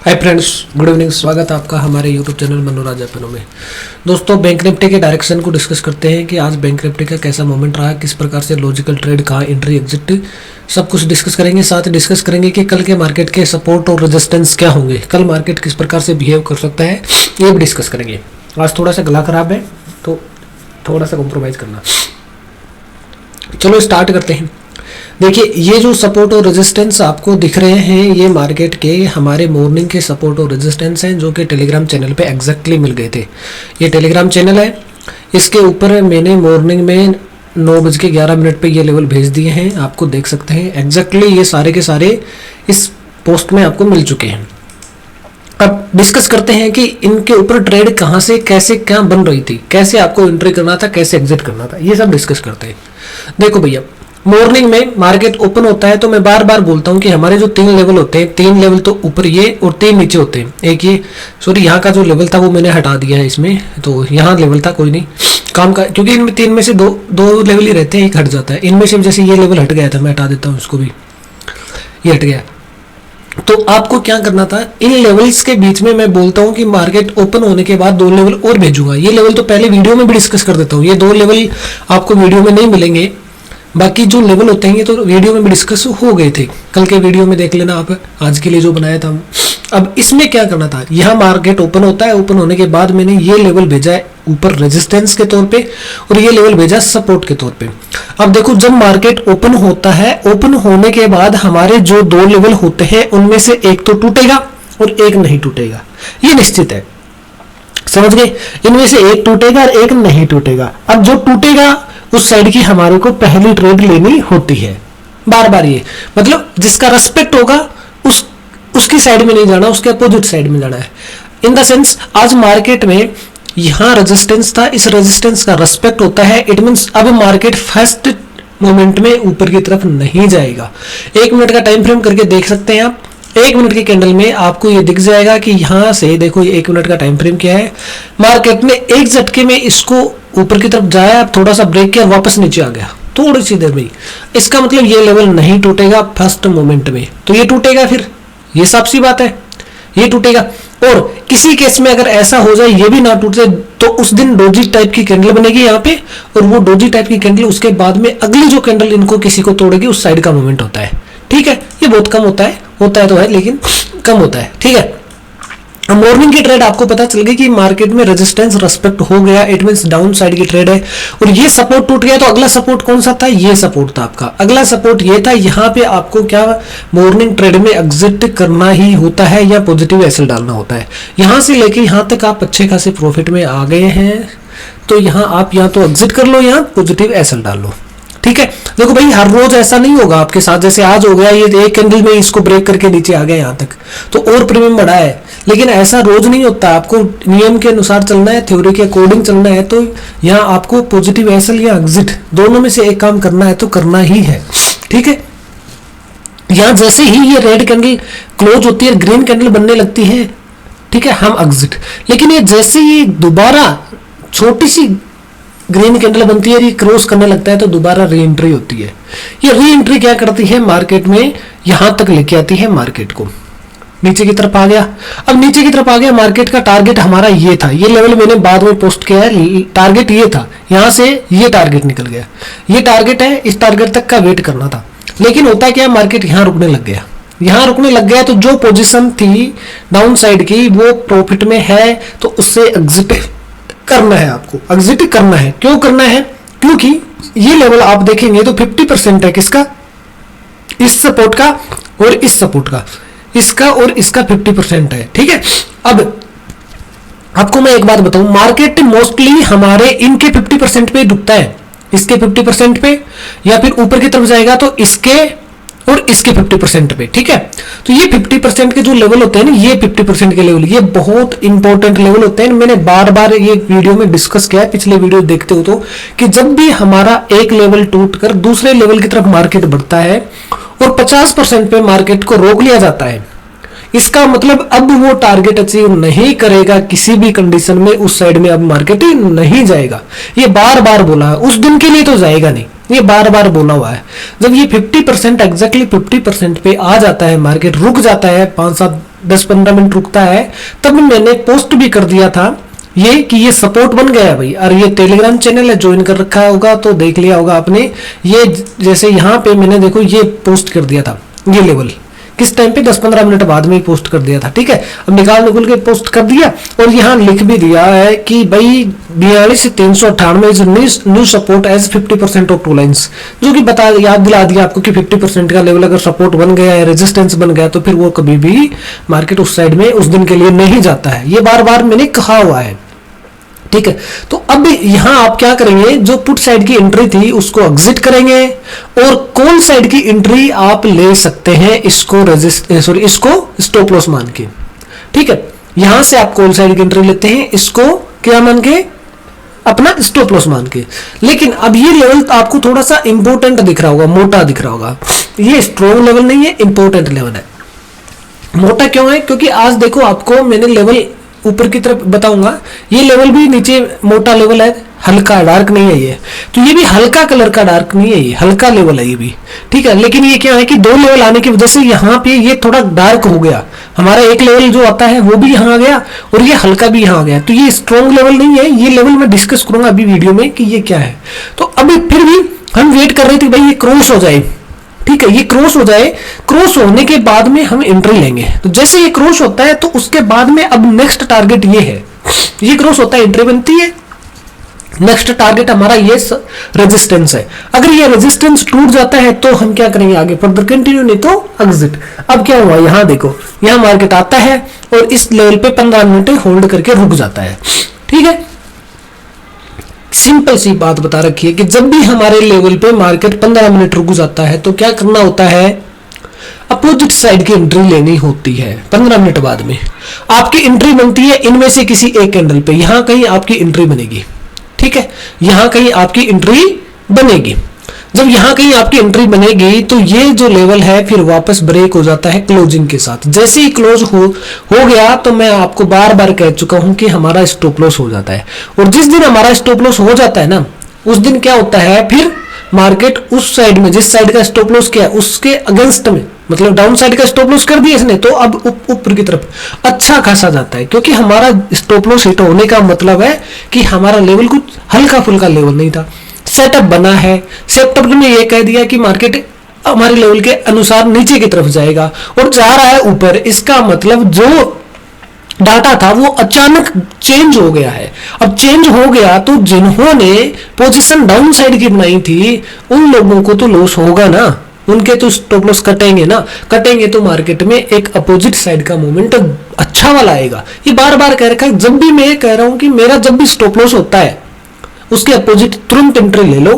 Hi friends, good evening. स्वागत है आपका हमारे यूट्यूब चैनल मनोराज अपनों में। दोस्तों, बैंक निफ्टी के डायरेक्शन को डिस्कस करते हैं कि आज बैंक निफ्टी का कैसा मोमेंट रहा, किस प्रकार से लॉजिकल ट्रेड, कहाँ एंट्री एग्जिट, सब कुछ डिस्कस करेंगे। साथ ही डिस्कस करेंगे कि कल के मार्केट के सपोर्ट और रेजिस्टेंस क्या होंगे, कल मार्केट किस प्रकार से बिहेव कर सकता है, ये भी डिस्कस करेंगे। आज थोड़ा सा गला खराब है तो थोड़ा सा कॉम्प्रोमाइज़ करना। चलो स्टार्ट करते हैं। देखिए, ये जो सपोर्ट और रेजिस्टेंस आपको दिख रहे हैं, ये मार्केट के हमारे मॉर्निंग के सपोर्ट और रेजिस्टेंस हैं जो कि टेलीग्राम चैनल पे एग्जैक्टली मिल गए थे। ये टेलीग्राम चैनल है, इसके ऊपर मैंने मॉर्निंग में 9:11 पे ये लेवल भेज दिए हैं। आपको देख सकते हैं एग्जैक्टली ये सारे के सारे इस पोस्ट में आपको मिल चुके हैं। अब डिस्कस करते हैं कि इनके ऊपर ट्रेड कहाँ से कैसे क्या बन रही थी, कैसे आपको एंट्री करना था, कैसे एग्जिट करना था, ये सब डिस्कस करते हैं। देखो भैया, मॉर्निंग में मार्केट ओपन होता है तो मैं बार बार बोलता हूं कि हमारे जो 3 लेवल होते हैं, 3 लेवल तो ऊपर ये और 3 नीचे होते हैं। एक ये यहाँ का जो लेवल था वो मैंने हटा दिया है इसमें, तो यहाँ लेवल था कोई नहीं काम का, क्योंकि इनमें 3 में से दो लेवल ही रहते हैं, एक हट जाता है। इनमें से जैसे ये लेवल हट गया था, मैं हटा देता हूँ इसको भी, ये हट गया। तो आपको क्या करना था, इन लेवल्स के बीच में मैं बोलता हूं कि मार्केट ओपन होने के बाद 2 लेवल और भेजूंगा। ये लेवल तो पहले वीडियो में भी डिस्कस कर देता हूँ, ये 2 लेवल आपको वीडियो में नहीं मिलेंगे। बाकी जो लेवल होते हैं ये तो वीडियो में भी डिस्कस हो गए थे, कल के वीडियो में देख लेना आप, आज के लिए जो बनाया था। अब इसमें क्या करना था, यहाँ मार्केट ओपन होता है, ओपन होने के बाद मैंने ये लेवल भेजा है ऊपर रेजिस्टेंस के तौर पे और ये लेवल भेजा सपोर्ट के तौर पे। अब देखो, जब मार्केट ओपन होता है, ओपन होने के बाद हमारे जो 2 लेवल होते हैं उनमें से एक तो टूटेगा और एक नहीं टूटेगा, ये निश्चित है। समझ गए? इनमें से एक टूटेगा और एक नहीं टूटेगा। अब जो टूटेगा उस साइड की हमारे को पहली ट्रेड लेनी होती है, बार बार। ये मतलब जिसका रेस्पेक्ट होगा उसकी साइड में नहीं जाना, उसके अपोजिट साइड में जाना है। इन द सेंस, आज मार्केट में यहां रेजिस्टेंस था, इस रेजिस्टेंस का रेस्पेक्ट होता है। इट मींस अब मार्केट फर्स्ट मोमेंट में ऊपर की तरफ नहीं जाएगा। 1 मिनट का टाइम फ्रेम करके देख सकते हैं आप। 1 मिनट की कैंडल में आपको ये दिख जाएगा कि यहां से देखो, ये 1 मिनट का टाइम फ्रेम क्या है, मार्केट ने एक झटके में इसको ऊपर की तरफ जाया, थोड़ा सा ब्रेक किया, वापस नीचे आ गया थोड़ी सी देर में। इसका मतलब ये लेवल नहीं टूटेगा फर्स्ट मोमेंट में, तो ये टूटेगा, फिर ये साफ सी बात है, ये टूटेगा। और किसी केस में अगर ऐसा हो जाए ये भी ना टूट जाए तो उस दिन डोजी टाइप की कैंडल बनेगी यहाँ पे, और वो डोजी टाइप की कैंडल उसके बाद में अगली जो कैंडल इनको किसी को तोड़ेगी उस साइड का मूवमेंट होता है। ठीक है, ये बहुत कम होता है तो है लेकिन कम होता है। ठीक है, मॉर्निंग की ट्रेड आपको पता चल गई कि मार्केट में रेजिस्टेंस रेस्पेक्ट हो गया, इट मींस डाउन साइड की ट्रेड है। और ये सपोर्ट टूट गया तो अगला सपोर्ट कौन सा था, ये सपोर्ट था आपका। अगला सपोर्ट ये था, यहाँ पे आपको क्या मॉर्निंग ट्रेड में एग्जिट करना ही होता है या पॉजिटिव एसएल डालना होता है। यहां से लेके यहां तक आप अच्छे खासे प्रॉफिट में आ गए हैं, तो यहाँ आप या तो एग्जिट कर लो या पॉजिटिव एसएल डाल लो। ठीक है, देखो भाई, हर रोज ऐसा नहीं होगा आपके साथ। जैसे आज हो गया, ये एक कैंडल में इसको ब्रेक करके नीचे आ गया यहाँ तक, तो और प्रीमियम बढ़ा है, लेकिन ऐसा रोज नहीं होता। आपको नियम के अनुसार चलना है, थ्योरी के अकॉर्डिंग चलना है, तो यहाँ आपको पॉजिटिव एसएल या एग्जिट दोनों में से एक काम करना है तो करना ही है। ठीक है, यहाँ जैसे ही ये रेड कैंडल क्लोज होती है, ग्रीन कैंडल बनने लगती है, ठीक है, हम एग्जिट। लेकिन ये जैसे ही दोबारा छोटी सी ग्रीन कैंडल बनती है, ये क्रॉस करने लगता है, तो दोबारा री एंट्री होती है। ये री एंट्री क्या करती है, मार्केट में यहां तक लेके आती है, मार्केट को नीचे की तरफ आ गया। अब नीचे की तरफ आ गया, मार्केट का टारगेट हमारा ये था, ये लेवल मैंने बाद में पोस्ट किया है, टारगेट ये था, यहां से ये टारगेट निकल गया, ये टारगेट है, इस टारगेट तक का वेट करना था। लेकिन होता क्या, मार्केट यहां रुकने लग गया, यहां रुकने लग गया, तो जो पोजीशन थी डाउन साइड की वो प्रॉफिट में है, तो उससे एग्जिट करना है, आपको एग्जिट करना है। क्यों करना है, क्योंकि ये लेवल आप देखेंगे तो 50% है, किसका, इस सपोर्ट का और इस सपोर्ट का, इसका और इसका 50% है। ठीक है, अब आपको मैं एक बात बताऊं, मार्केट मोस्टली हमारे इनके 50% पे रुकता है, इसके 50% पे, या फिर ऊपर की तरफ जाएगा तो इसके और इसके 50% पे। ठीक है, तो ये 50% के जो लेवल होते हैं ना, ये 50% के लेवल, ये बहुत इंपॉर्टेंट लेवल होते हैं। मैंने बार बार ये वीडियो में डिस्कस किया है, पिछले वीडियो देखते हो तो, कि जब भी हमारा एक लेवल टूटकर दूसरे लेवल की तरफ मार्केट बढ़ता है और 50% पे मार्केट को रोक लिया जाता है, इसका मतलब अब वो टारगेट अचीव नहीं करेगा किसी भी कंडीशन में, उस साइड में अब मार्केट नहीं जाएगा। ये बार बार बोला है, उस दिन के लिए तो जाएगा नहीं, ये बार बार बोला हुआ है। जब ये 50% एग्जैक्टली 50% पे आ जाता है, मार्केट रुक जाता है 5-7 10-15 मिनट रुकता है, तब मैंने पोस्ट भी कर दिया था ये कि ये सपोर्ट बन गया है भाई। और ये टेलीग्राम चैनल है, ज्वाइन कर रखा होगा तो देख लिया होगा आपने। ये जैसे यहाँ पे मैंने देखो ये पोस्ट कर दिया था, ये लेवल किस टाइम पे 10-15 मिनट बाद में पोस्ट कर दिया था, ठीक है। अब निकाल के पोस्ट कर दिया और यहाँ लिख भी दिया है कि भाई 42 से 398 is new support as 50% of two lines, जो कि बता याद दिला दिया आपको कि 50% का लेवल अगर सपोर्ट बन गया है, रेजिस्टेंस बन गया, तो फिर वो कभी भी मार्केट उस साइड में उस दिन के लिए नहीं जाता है। ये बार बार मैंने कहा हुआ है, ठीक है। तो अब यहां आप क्या करेंगे, जो पुट साइड की एंट्री थी उसको एग्जिट करेंगे और कॉल साइड की एंट्री आप ले सकते हैं इसको स्टॉप लॉस मान के, ठीक है। यहां से आप कॉल साइड की एंट्री लेते हैं, इसको क्या मान के, अपना स्टॉप लॉस मान के। लेकिन अब ये लेवल आपको थोड़ा सा इंपॉर्टेंट दिख रहा होगा, मोटा दिख रहा होगा। ये स्ट्रॉन्ग लेवल नहीं है, इंपॉर्टेंट लेवल है। मोटा क्यों है, क्योंकि आज देखो आपको मैंने लेवल ऊपर की तरफ बताऊंगा, ये लेवल भी नीचे मोटा लेवल है, हल्का डार्क नहीं है ये, तो ये भी हल्का कलर का डार्क नहीं है, ये हल्का लेवल है ये भी, ठीक है। लेकिन ये क्या है कि दो लेवल आने की वजह से यहाँ पे ये थोड़ा डार्क हो गया, हमारा एक लेवल जो आता है वो भी यहाँ आ गया और ये हल्का भी यहाँ आ गया, तो ये स्ट्रॉन्ग लेवल नहीं है। ये लेवल मैं डिस्कस करूंगा अभी वीडियो में कि ये क्या है। तो अभी फिर भी हम वेट कर रहे थे भाई ये क्रॉस हो जाए, ठीक है, ये क्रॉस हो जाए। क्रॉस होने के बाद में हम एंट्री लेंगे। तो जैसे ये क्रॉस होता है तो उसके बाद में अब नेक्स्ट टारगेट ये है, ये क्रॉस होता है एंट्री बनती है, नेक्स्ट टारगेट हमारा ये रेजिस्टेंस है। अगर ये रेजिस्टेंस टूट जाता है तो हम क्या करेंगे, आगे फर्दर कंटिन्यू, नहीं तो एग्जिट। अब क्या हुआ, यहां देखो, यहां मार्केट आता है और इस लेवल पे 15 मिनट होल्ड करके रुक जाता है, ठीक है। सिंपल सी बात बता रखी है कि जब भी हमारे लेवल पे मार्केट 15 मिनट रुक जाता है तो क्या करना होता है, अपोजिट साइड की एंट्री लेनी होती है। 15 मिनट बाद में आपकी एंट्री बनती है इनमें से किसी एक कैंडल पे, यहां कहीं आपकी एंट्री बनेगी, ठीक है, यहां कहीं आपकी एंट्री बनेगी। जब यहां कहीं आपकी एंट्री बनेगी तो ये जो लेवल है फिर वापस ब्रेक हो जाता है क्लोजिंग के साथ। जैसे ही क्लोज हो गया तो मैं आपको बार बार कह चुका हूं कि हमारा स्टॉप लॉस हो जाता है, और जिस दिन हमारा स्टॉप लॉस हो जाता है ना, उस दिन क्या होता है, फिर मार्केट उस साइड में, जिस साइड का स्टॉप लॉस किया उसके अगेंस्ट में, मतलब डाउन साइड का स्टॉप लॉस कर दिया इसने, तो अब ऊपर की तरफ अच्छा खासा जाता है, क्योंकि हमारा स्टॉप लॉस हिट होने का मतलब है कि हमारा लेवल कुछ हल्का फुल्का लेवल नहीं था, सेटअप बना है। सेटअप में ये कह दिया कि मार्केट हमारे लेवल के अनुसार नीचे की तरफ जाएगा और जा रहा है ऊपर, इसका मतलब जो डाटा था वो अचानक चेंज हो गया है। अब चेंज हो गया तो जिन्होंने पोजीशन डाउन साइड की बनाई थी उन लोगों को तो लॉस होगा ना, उनके तो स्टॉप लॉस कटेंगे ना, कटेंगे तो मार्केट में एक अपोजिट साइड का मूवमेंट अच्छा वाला आएगा। ये बार बार कह रखा है, जब भी मैं कह रहा हूं कि मेरा जब भी स्टॉप लॉस होता है उसके अपोजिट तुरंत एंट्री ले लो,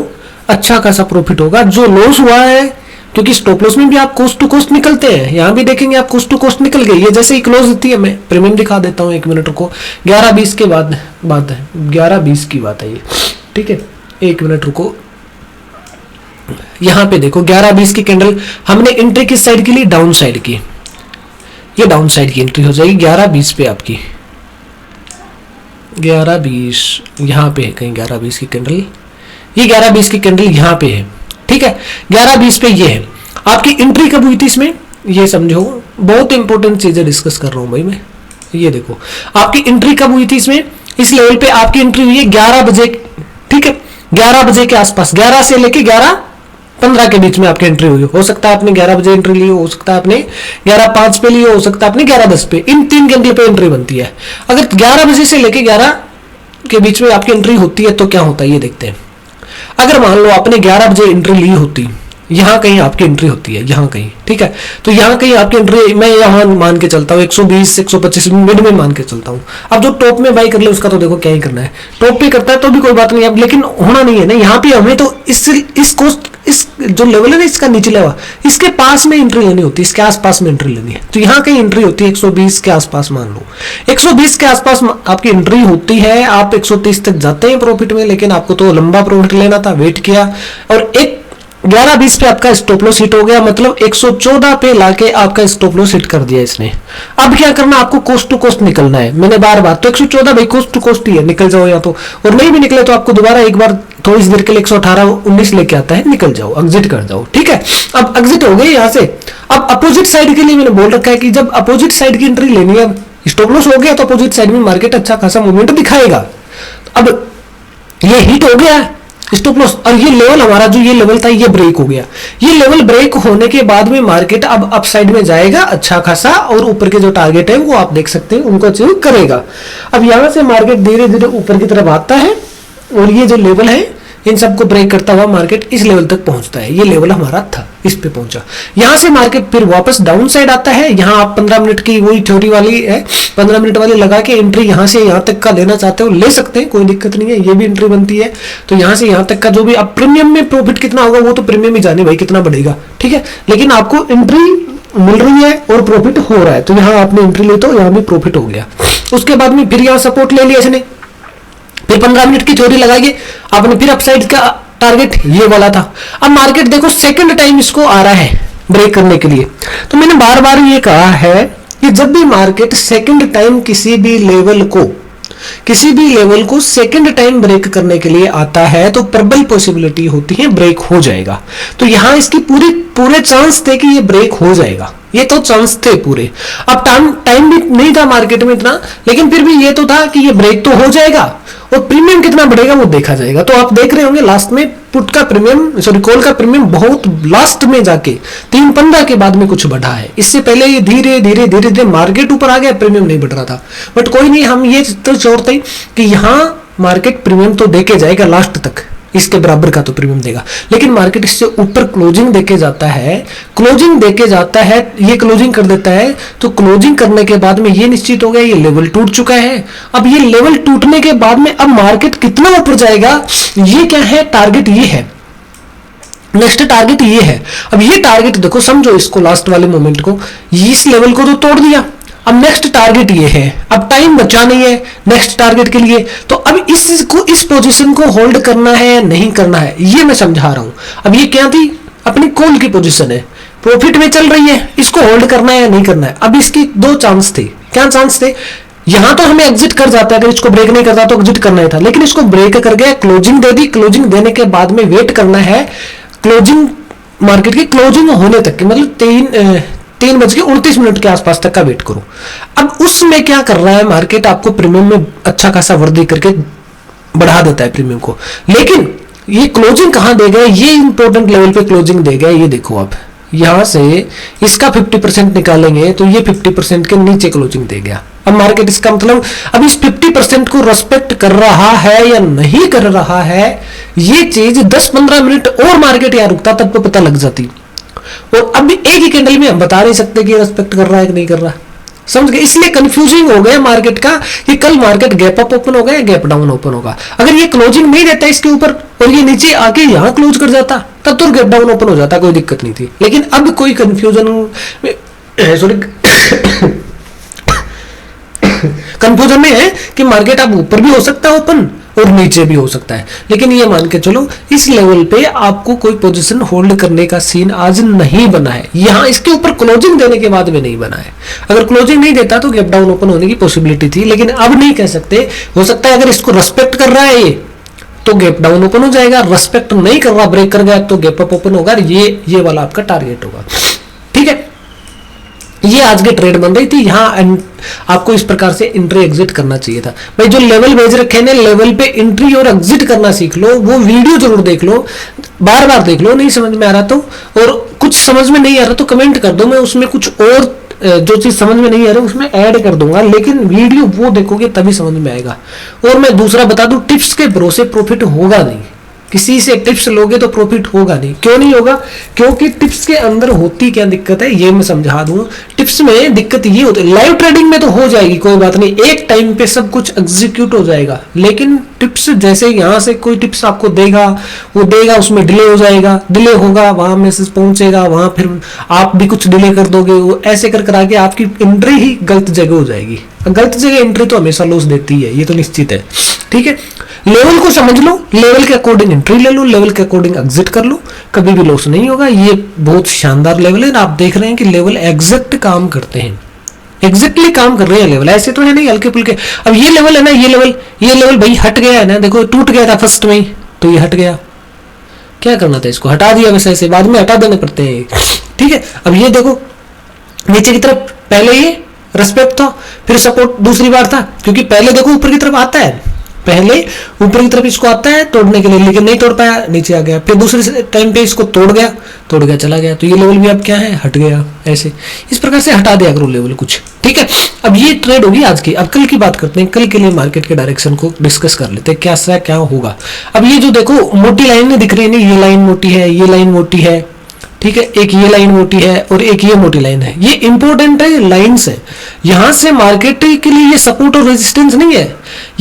अच्छा खासा प्रॉफिट होगा। जो लॉस हुआ है, क्योंकि स्टॉप लॉस में भी आप कोस्ट टू कोस्ट निकलते हैं, यहां भी देखेंगे आप कोस्ट टू कोस्ट निकल गए। ये जैसे ही क्लोज होती है, मैं प्रीमियम दिखा देता हूं, 1 मिनट रुको, 11:20 के बाद बात है, 11:20 की बात है ये, ठीक है, 1 मिनट रुको। यहां पे देखो 11:20 की कैंडल, हमने एंट्री किस साइड की ली, डाउन साइड की, ये डाउन साइड की एंट्री हो जाएगी 11:20 पे आपकी, 11:20 यहां पे है कहीं, 11:20 की कैंडल, ये 11:20 की कैंडल यहां पे है, ठीक है, 11:20 पे ये है। आपकी एंट्री कब हुई थी इसमें, ये समझो, बहुत इंपॉर्टेंट चीजें डिस्कस कर रहा हूं भाई मैं। ये देखो आपकी एंट्री कब हुई थी इसमें, इस लेवल पे आपकी एंट्री हुई है 11 बजे, ठीक है, 11 बजे के आसपास, 11 से लेके 11:15 के बीच में आपकी एंट्री हुई। हो सकता है आपने 11 बजे एंट्री ली, हो सकता है आपने 11:05 पे ली, हो सकता है आपने 11:10 पे, इन 3 कैंडल पे एंट्री बनती है। अगर 11 बजे से लेके 11 के बीच में आपकी एंट्री होती है तो क्या होता है ये देखते हैं। अगर मान लो आपने 11 बजे एंट्री ली होती, यहां कहीं आपकी एंट्री होती है, यहां कहीं, ठीक है, तो यहां कहीं आपकी एंट्री, मैं यहां मान के चलता हूं 120 125 मिड में मान के चलता हूं। अब जो टॉप में बाई कर ले उसका तो देखो क्या ही करना है, टॉप पे करता है तो भी कोई बात नहीं है, अब लेकिन होना नहीं है ना, यहाँ पे हमें तो इस कोस्ट, इस जो लेवल है ना इसका नीचे लेवल, इसके पास में एंट्री लेनी होती है, इसके आसपास में एंट्री लेनी है, तो यहाँ कहीं एंट्री होती है 120 के आसपास, मान लो 120 के आसपास आपकी एंट्री होती है, आप 130 तक जाते हैं प्रॉफिट में, लेकिन आपको तो लंबा प्रॉफिट लेना था, वेट किया और एक 11:20 पे आपका स्टॉप लॉस हिट हो गया, मतलब 114 पे लाके आपका स्टॉप लॉस हिट कर दिया इसने। अब क्या करना, आपको कोस्ट टू कोस्ट निकलना है। मैंने बार बार तो 114 भाई कोस्ट टू कोस्ट ही है, निकल जाओ या तो, और नहीं भी निकले तो आपको दोबारा एक बार थोड़ी सी देर के लिए 118-19 लेके आता है, निकल जाओ, एग्जिट कर जाओ। ठीक है, अब एग्जिट हो गए यहाँ से। अब अपोजिट साइड के लिए मैंने बोल रखा है कि जब अपोजिट साइड की एंट्री लेनी है, स्टॉप लॉस हो गया तो अपोजिट साइड में मार्केट अच्छा खासा मूवमेंट दिखाएगा। अब ये हिट हो गया स्टॉप लॉस, और ये लेवल हमारा जो ये लेवल था ये ब्रेक हो गया। ये लेवल ब्रेक होने के बाद में मार्केट अब अप साइड में जाएगा अच्छा खासा, और ऊपर के जो टारगेट है वो आप देख सकते हैं उनको अचीव करेगा। अब यहां से मार्केट धीरे धीरे ऊपर की तरफ आता है, और ये जो लेवल है इन सबको ब्रेक करता हुआ मार्केट इस लेवल तक पहुंचता है। ये लेवल हमारा था, इस पे पहुंचा। यहां से मार्केट फिर वापस डाउन साइड आता है। यहां आप 15 मिनट की वही थ्योरी वाली है, 15 मिनट वाली लगा के एंट्री यहां से यहां तक का लेना चाहते हो ले सकते हैं, कोई दिक्कत नहीं है, ये भी एंट्री बनती है। तो यहां से यहां तक का जो भी, अब प्रीमियम में प्रॉफिट कितना होगा वो तो प्रीमियम ही जाने भाई कितना बढ़ेगा, ठीक है, लेकिन आपको एंट्री मिल रही है और प्रॉफिट हो रहा है, तो यहां आपने एंट्री ली तो यहां भी प्रॉफिट हो गया। उसके बाद में फिर यहां सपोर्ट ले लिया इसने, फिर 15 मिनट की थ्योरी लगाइए आपने, फिर अपसाइड का टारगेट ये वाला था। अब मार्केट देखो सेकंड टाइम इसको आ रहा है ब्रेक करने के लिए। तो मैंने बार बार ये कहा है कि जब भी मार्केट सेकंड टाइम किसी भी लेवल को सेकंड टाइम ब्रेक करने के लिए आता है तो प्रबल पॉसिबिलिटी होती है ब्रेक हो जाएगा। तो यहां इसकी पूरे चांस थे कि ये ब्रेक हो जाएगा, ये तो चांस थे पूरे। अब टाइम भी नहीं था मार्केट में इतना, लेकिन फिर भी ये तो था कि ये ब्रेक तो हो जाएगा, और प्रीमियम कितना बढ़ेगा वो देखा जाएगा। तो आप देख रहे होंगे लास्ट में पुट का प्रीमियम, सॉरी कॉल का प्रीमियम बहुत लास्ट में जाके 3:15 के बाद में कुछ बढ़ा है। इससे पहले ये धीरे धीरे मार्केट ऊपर आ गया, प्रीमियम नहीं बढ़ रहा था। बट कोई नहीं, हम ये तो छोड़ते कि यहाँ मार्केट प्रीमियम तो देके जाएगा लास्ट तक, इसके बराबर का तो प्रीमियम देगा, लेकिन मार्केट इससे ऊपर क्लोजिंग देके जाता है, ये क्लोजिंग कर देता है। तो क्लोजिंग करने के बाद में ये निश्चित हो गया ये लेवल टूट चुका है। अब ये लेवल टूटने के बाद में अब मार्केट कितना ऊपर जाएगा, ये क्या है, टारगेट ये है, नेक्स्ट टारगेट ये है। अब ये टारगेट देखो, समझो इसको, लास्ट वाले मोमेंट को, इस लेवल को तो तोड़ दिया, अब नेक्स्ट टारगेट ये है। अब टाइम बचा नहीं है नेक्स्ट टारगेट के लिए, तो अब इस पोजीशन को होल्ड करना है या नहीं करना है, ये मैं समझा रहा हूं। अब ये क्या थी, अपनी कॉल की पोजीशन है, प्रॉफिट में चल रही है, इसको होल्ड करना है या नहीं करना है। अब इसकी दो चांस थे, क्या चांस थे, यहां तो हमें एग्जिट कर जाता है, अगर इसको ब्रेक नहीं करता तो एग्जिट करना ही था, लेकिन इसको ब्रेक कर गया, क्लोजिंग दे दी। क्लोजिंग देने के बाद में वेट करना है क्लोजिंग, मार्केट की क्लोजिंग होने तक की, मतलब 3:29 के आसपास तक का वेट करो। अब उसमें क्या कर रहा है मार्केट, आपको प्रीमियम में अच्छा खासा वृद्धि करके बढ़ा देता है प्रीमियम को, लेकिन ये क्लोजिंग कहां दे गए, ये इंपॉर्टेंट लेवल पे क्लोजिंग दे गए। ये देखो, आप यहां से इसका 50% निकालेंगे तो ये 50% के नीचे क्लोजिंग दे गया। अब मार्केट, इसका मतलब अब इस 50% को रेस्पेक्ट कर रहा है या नहीं कर रहा है, ये चीज 10-15 मिनट और मार्केट यहां रुकता तब तो पता लग जाती। और अब एक ही कैंडल में हम बता नहीं सकते कि रेस्पेक्ट कर रहा है कि नहीं कर रहा, समझ गए। इसलिए कंफ्यूजिंग हो गया मार्केट का कि कल मार्केट गैप अप ओपन होगा या गैप डाउन ओपन होगा। अगर ये क्लोजिंग नहीं देता इसके ऊपर और ये नीचे आके यहां क्लोज कर जाता तब तो गैप डाउन ओपन हो जाता, कोई दिक्कत नहीं थी। लेकिन अब कोई कंफ्यूजन कंफ्यूजन में है कि मार्केट अब ऊपर भी हो सकता है ओपन और नीचे भी हो सकता है, लेकिन ये मान के चलो इस लेवल पे आपको कोई पोजीशन होल्ड करने का सीन आज नहीं बना है। यहां इसके ऊपर क्लोजिंग देने के बाद में नहीं बना है। अगर क्लोजिंग नहीं देता तो गैप डाउन ओपन होने की पॉसिबिलिटी थी, लेकिन अब नहीं कह सकते। हो सकता है अगर इसको रेस्पेक्ट कर रहा है ये तो गैप डाउन ओपन हो जाएगा, रेस्पेक्ट नहीं कर रहा, ब्रेक कर गया तो गैप अप ओपन होगा। ये वाला आपका टारगेट होगा, ठीक है। ये आज के ट्रेड बन रही थी, यहां आपको इस प्रकार से एंट्री एग्जिट करना चाहिए था। भाई जो लेवल भेज रखे ने, लेवल पे एंट्री और एग्जिट करना सीख लो। वो वीडियो जरूर देख लो, बार बार देख लो, नहीं समझ में आ रहा तो, और कुछ समझ में नहीं आ रहा तो कमेंट कर दो, मैं उसमें कुछ और जो चीज समझ में नहीं आ रही उसमें ऐड कर दूंगा, लेकिन वीडियो वो देखोगे तभी समझ में आएगा। और मैं दूसरा बता दूं, टिप्स के भरोसे प्रॉफिट होगा नहीं, किसी से टिप्स लोगे तो प्रॉफिट होगा नहीं। क्यों नहीं होगा, क्योंकि टिप्स के अंदर होती क्या दिक्कत है ये मैं समझा दूं। टिप्स में दिक्कत ये होती है, लाइव ट्रेडिंग में तो हो जाएगी कोई बात नहीं, एक टाइम पे सब कुछ एग्जीक्यूट हो जाएगा, लेकिन टिप्स जैसे यहां से कोई टिप्स आपको देगा, वो देगा उसमें डिले हो जाएगा, डिले होगा वहां मैसेज पहुंचेगा, वहां फिर आप भी कुछ डिले कर दोगे, वो ऐसे कर करा के आपकी एंट्री ही गलत जगह हो जाएगी। गलत जगह एंट्री तो हमेशा लॉस देती है, ये तो निश्चित है, ठीक है। लेवल को समझ लो, लेवल के अकॉर्डिंग एंट्री ले लो, लेवल के अकॉर्डिंग एग्जिट कर लो, कभी भी लॉस नहीं होगा। ये बहुत शानदार लेवल है। आप देख रहे हैं कि लेवल एग्जैक्ट काम करते हैं, एग्जैक्टली काम कर रहे हैं लेवल, ऐसे तो है नहीं हल्के फुल्के। अब ये लेवल है ना, ये लेवल भाई हट गया है ना, देखो टूट गया था फर्स्ट में ही, तो ये हट गया, क्या करना था, इसको हटा दिया, वैसे ऐसे बाद में हटा देने पड़ते हैं, ठीक है। अब ये देखो नीचे की तरफ, पहले ये रेस्पेक्ट था, फिर सपोर्ट दूसरी बार था, क्योंकि पहले देखो ऊपर की तरफ आता है, पहले ऊपर की तरफ इसको आता है तोड़ने के लिए, लेकिन नहीं तोड़ पाया, नीचे आ गया, फिर दूसरे टाइम पे इसको तोड़ गया चला गया, तो ये लेवल भी अब क्या है, हट गया। ऐसे इस प्रकार से हटा दिया करो लेवल कुछ, ठीक है। अब ये ट्रेड होगी आज की। अब कल की बात करते हैं, कल के लिए मार्केट के डायरेक्शन को डिस्कस कर लेते हैं, क्या होगा। अब ये जो देखो मोटी लाइन दिख रही है ना, ये लाइन मोटी है, ये लाइन मोटी है, ठीक है, एक ये लाइन मोटी है और एक ये मोटी लाइन है, ये इंपॉर्टेंट है, लाइंस है। यहां से मार्केट के लिए ये सपोर्ट और रेजिस्टेंस नहीं है,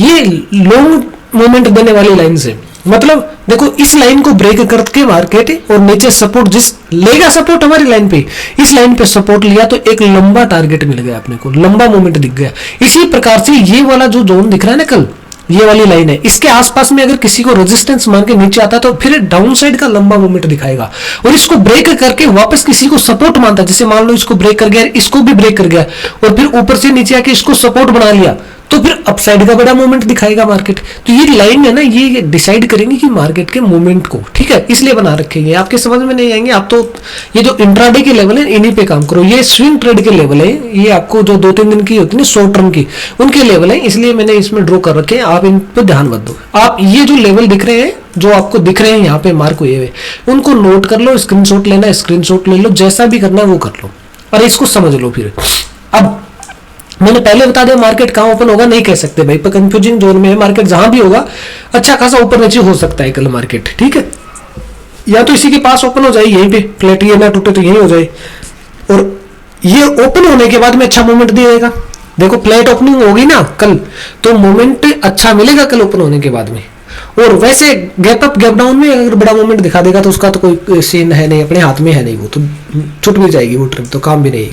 ये लॉन्ग मूवमेंट देने वाली लाइन है। मतलब देखो इस लाइन को ब्रेक करके मार्केट और नीचे सपोर्ट जिस लेगा, सपोर्ट हमारी लाइन पे, इस लाइन पे सपोर्ट लिया तो एक लंबा टारगेट मिल गया अपने को, लंबा मूवमेंट दिख गया। इसी प्रकार से ये वाला जो जोन दिख रहा है ना कल, ये वाली लाइन है, इसके आसपास में अगर किसी को रेजिस्टेंस मान के नीचे आता है तो फिर डाउन साइड का लंबा मूवमेंट दिखाएगा, और इसको ब्रेक करके वापस किसी को सपोर्ट मानता है, जैसे मान लो इसको ब्रेक कर गया, इसको भी ब्रेक कर गया, और फिर ऊपर से नीचे आके इसको सपोर्ट बना लिया, तो फिर अपसाइड का बड़ा मूवमेंट दिखाएगा मार्केट। तो ये लाइन है ना, ये डिसाइड करेंगे कि मार्केट के मूवमेंट को, ठीक है, इसलिए बना रखेंगे। आपके समझ में नहीं आएंगे, आप तो ये जो इंट्राडे के लेवल है इन्हीं पे काम करो। ये स्विंग ट्रेड के लेवल है, ये आपको जो 2-3 दिन की होती है शॉर्ट टर्म की, उनके लेवल है, इसलिए मैंने इसमें ड्रॉ कर रखे हैं। आप इन पर ध्यान मत दो। आप ये जो लेवल दिख रहे हैं, जो आपको दिख रहे हैं यहाँ पे मार्क हुए हुए, उनको नोट कर लो, स्क्रीनशॉट लेना है स्क्रीनशॉट ले लो, जैसा भी करना है वो कर लो और इसको समझ लो। फिर अब मैंने पहले बता दिया मार्केट कहां ओपन होगा नहीं कह सकते भाई, पर कंफ्यूजिंग जोन में है मार्केट, जहां भी होगा अच्छा खासा ऊपर नीचे हो सकता है कल मार्केट, ठीक है। या तो इसी के पास ओपन हो जाए, यहीं पे फ्लैट ये ना टूटे तो यहीं हो जाए, और ये ओपन होने के बाद में अच्छा मूवमेंट देगा। देखो फ्लैट ओपनिंग होगी ना कल, तो मूवमेंट अच्छा मिलेगा कल ओपन होने के बाद में। और वैसे गैप अप गैप डाउन में अगर बड़ा मूवमेंट दिखा देगा तो उसका तो कोई सीन है नहीं, अपने हाथ में है नहीं, वो तो छूट भी जाएगी, वो ट्रिप तो काम भी नहीं।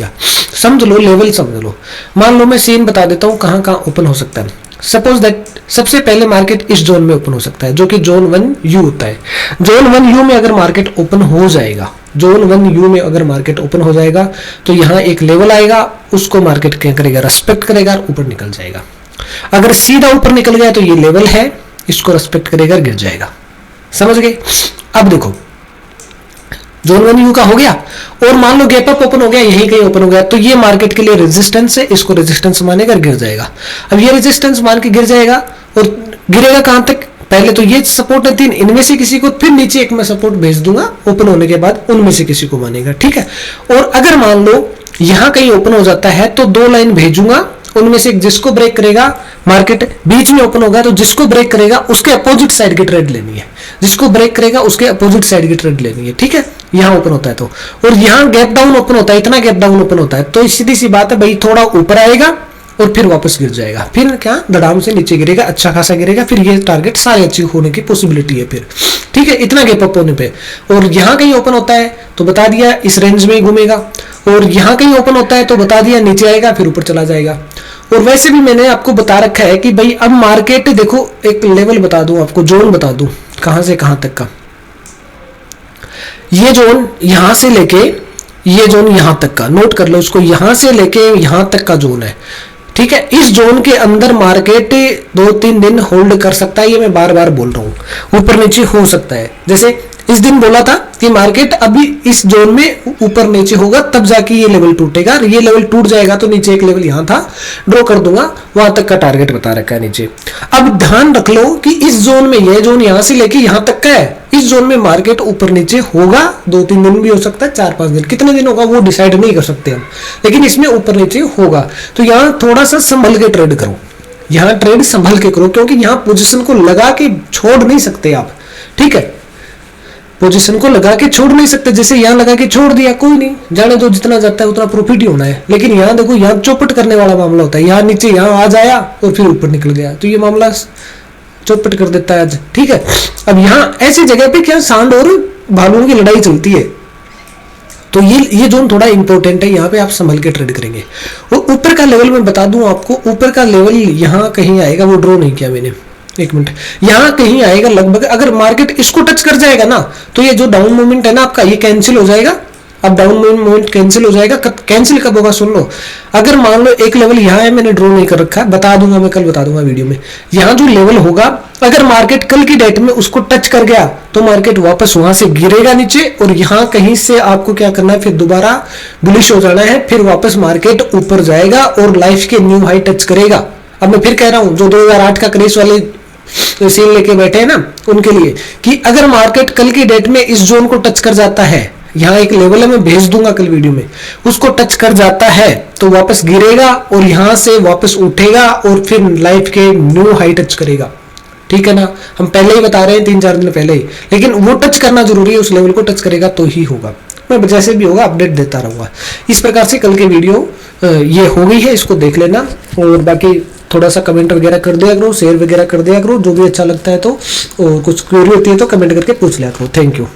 समझ लो, लेवल समझ लो। मान लो मैं सीन बता देता हूँ कहाँ कहाँ ओपन हो सकता है। सपोज दैट सबसे पहले मार्केट इस जोन में ओपन हो सकता है, जो कि जोन 1U होता है। जोन 1U में अगर मार्केट ओपन हो जाएगा, जोन 1U में अगर मार्केट ओपन हो जाएगा तो यहाँ एक लेवल आएगा, उसको मार्केट क्या करेगा, रेस्पेक्ट करेगा, ऊपर निकल जाएगा। अगर सीधा ऊपर निकल गया तो ये लेवल है, इसको रेस्पेक्ट करेगा, गिर जाएगा। समझ गए। अब देखो जोन 1U का हो गया, और मान लो गैप अप ओपन हो गया, यही कहीं ओपन हो गया, तो ये मार्केट के लिए रेजिस्टेंस है, इसको रेजिस्टेंस मानेगा, गिर जाएगा। अब ये रेजिस्टेंस मान के गिर जाएगा, और गिरेगा कहां तक, पहले तो ये सपोर्ट है 3, इनमें से किसी को, फिर नीचे एक मैं सपोर्ट भेज दूंगा ओपन होने के बाद, उनमें से किसी को मानेगा, ठीक है। और अगर मान लो यहां कहीं ओपन हो जाता है तो 2 लाइन भेजूंगा, उनमें से जिसको ब्रेक करेगा, मार्केट बीच में ओपन होगा तो जिसको ब्रेक करेगा उसके अपोजिट साइड की ट्रेड लेनी है, जिसको ब्रेक करेगा उसके अपोजिट साइड की ट्रेड लेनी है, ठीक है। यहां ओपन होता है तो, और यहां गैप डाउन ओपन होता है, इतना गैप डाउन ओपन होता है, तो सीधी सी बात है भाई, थोड़ा ऊपर आएगा और फिर वापस गिर जाएगा, फिर क्या धड़ाम से नीचे गिरेगा, अच्छा खासा गिरेगा, फिर ये टारगेट सारे अचीव होने की पॉसिबिलिटी है फिर, ठीक है, इतना गैप अप होने पे। और यहां कहीं ओपन होता है तो बता दिया इस रेंज में ही घूमेगा, और यहां कहीं ओपन होता है तो बता दिया नीचे आएगा फिर ऊपर चला जाएगा। और वैसे भी मैंने आपको बता रखा है कि भाई अब मार्केट देखो, एक लेवल बता दूं आपको, जोन बता दूं कहां से कहां तक का, ये जोन यहां से लेके ये जोन यहां तक का, नोट कर लो इसको, यहां से लेके यहां तक का जोन है, ठीक है। इस जोन के अंदर मार्केट 2-3 दिन होल्ड कर सकता है, ये मैं बार बार बोल रहा हूं, ऊपर नीचे हो सकता है। जैसे इस दिन बोला था कि मार्केट अभी इस जोन में ऊपर नीचे होगा, तब जाके ये लेवल टूटेगा, ये लेवल टूट जाएगा तो नीचे एक लेवल यहां था, ड्रॉ कर दूंगा, वहां तक का टारगेट बता रखा है नीचे। अब ध्यान रख लो कि इस जोन में, यह जोन यहां से लेके यहां तक का है, इस जोन में मार्केट ऊपर नीचे होगा, 2-3 दिन भी हो सकता है, 4-5 दिन, कितने दिन होगा वो डिसाइड नहीं कर सकते हम, लेकिन इसमें ऊपर नीचे होगा। तो यहां थोड़ा सा संभल के ट्रेड करो, यहां ट्रेड संभल के करो, क्योंकि यहां पोजीशन को लगा के छोड़ नहीं सकते आप, ठीक है, पोजीशन को लगा के छोड़ नहीं सकते। जैसे यहां लगा के छोड़ दिया, कोई नहीं, जाने दो, जितना जाता है उतना प्रॉफिट ही होना है। लेकिन यहां देखो, यहां चौपट करने वाला मामला होता है, यहां नीचे यहां आ जाया और फिर ऊपर निकल गया, तो ये मामला चौपट कर देता है आज, ठीक है। अब यहां ऐसी जगह पे क्या सांड और भालुओं की लड़ाई चलती है, तो ये जोन थोड़ा इंपॉर्टेंट है, यहाँ पे आप संभल के ट्रेड करेंगे। और ऊपर का लेवल मैं बता दूं आपको, ऊपर का लेवल यहाँ कहीं आएगा, वो ड्रॉ नहीं किया मैंने, एक मिनट, यहां कहीं आएगा लगभग। अगर मार्केट इसको टच कर जाएगा ना तो ये जो डाउन मूवमेंट है ना आपका, ये कैंसिल हो जाएगा। अब डाउन मूवमेंट कैंसिल हो जाएगा। कैंसिल कब होगा सुन लो। अगर मान लो एक लेवल यहाँ है, मैंने ड्रॉ नहीं कर रखा है, बता दूंगा मैं, कल बता दूंगा वीडियो में। यहाँ जो लेवल होगा, अगर मार्केट कल की डेट में उसको टच कर गया तो मार्केट वापस वहां से गिरेगा नीचे, और यहाँ कहीं से आपको क्या करना है, फिर दोबारा बुलिश हो जाना है, फिर वापस मार्केट ऊपर जाएगा और लाइफ के न्यू हाई टच करेगा। अब मैं फिर कह रहा हूं, जो 2008 का क्रेश वाले सीन लेके बैठे हैं ना, उनके लिए, कि अगर मार्केट कल की डेट में इस जोन को टच कर जाता है, यहाँ एक लेवल है, मैं भेज दूंगा कल वीडियो में, उसको टच कर जाता है तो वापस गिरेगा और यहां से वापस उठेगा और फिर लाइफ के न्यू हाई टच करेगा। ठीक है ना, हम पहले ही बता रहे हैं 3-4 दिन पहले ही, लेकिन वो टच करना जरूरी है, उस लेवल को टच करेगा तो ही होगा। मैं जैसे भी होगा अपडेट देता रहूंगा। इस प्रकार से कल के वीडियो ये हो गई है, इसको देख लेना, और बाकी थोड़ा सा कमेंट वगैरह कर दिया करो, शेयर वगैरह कर दिया करो, जो भी अच्छा लगता है तो, और कुछ क्वेरी होती है तो कमेंट करके पूछ लिया करो। Thank you.